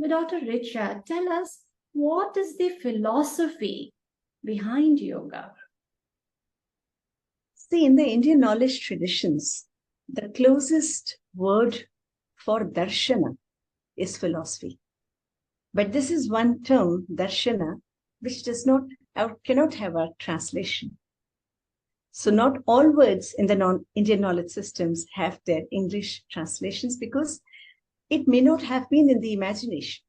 But Dr. Richa, tell us, what is the philosophy behind yoga? See, in the Indian knowledge traditions, the closest word for darshana is philosophy. But this is one term, darshana, which cannot have a translation. So not all words in the non-Indian knowledge systems have their English translations because it may not have been in the imagination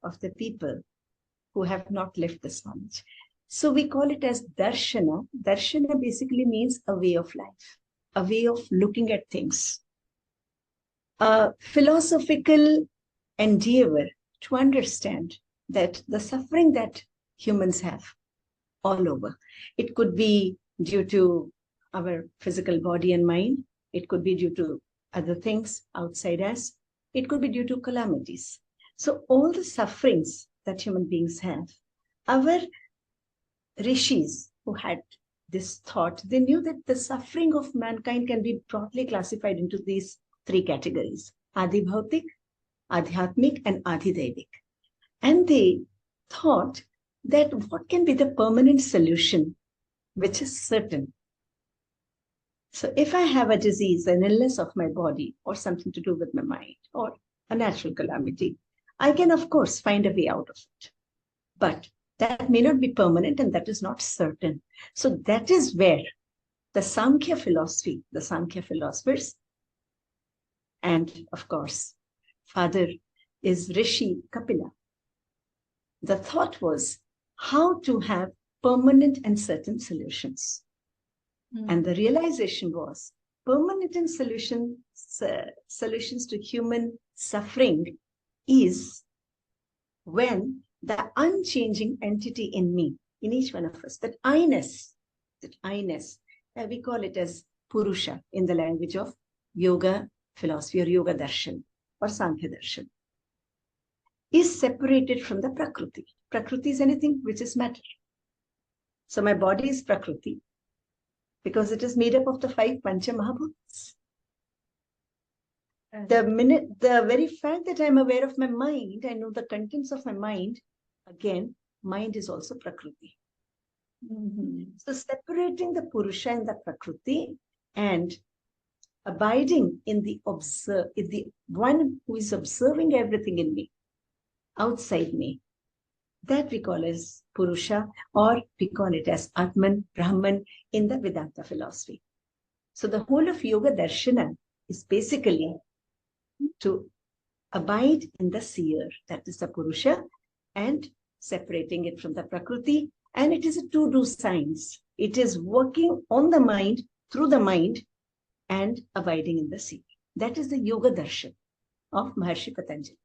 of the people who have not lived this knowledge. So we call it as darshana. Darshana basically means a way of life, a way of looking at things, a philosophical endeavor to understand that the suffering that humans have all over, it could be due to our physical body and mind, it could be due to other things outside us, it could be due to calamities. So all the sufferings that human beings have, our rishis who had this thought, they knew that the suffering of mankind can be broadly classified into these three categories: Adi Bhautik, Adhyatmik, and Adi Devik. And they thought that what can be the permanent solution which is certain? So if I have a disease, an illness of my body, or something to do with my mind, or a natural calamity, I can, of course, find a way out of it. But that may not be permanent, and that is not certain. So that is where the Samkhya philosophy, the Samkhya philosophers, and of course, father is Rishi Kapila. The thought was how to have permanent and certain solutions. And the realization was permanent and solutions to human suffering is when the unchanging entity in me, in each one of us, that I-ness, we call it as Purusha in the language of yoga philosophy or yoga darshan or Sankhya darshan, is separated from the Prakriti. Prakriti is anything which is matter. So my body is Prakriti because it is made up of the 5 Pancha Mahabhutas. The very fact that I'm aware of my mind, I know the contents of my mind, again, mind is also Prakriti. So separating the Purusha and the Prakriti and abiding in the one who is observing everything in me, outside me, that we call as Purusha, or we call it as Atman, Brahman in the Vedanta philosophy. So the whole of Yoga Darshana is basically to abide in the seer, that is the Purusha, and separating it from the Prakriti. And it is a to-do science. It is working on the mind, through the mind, and abiding in the seer. That is the Yoga Darshan of Maharshi Patanjali.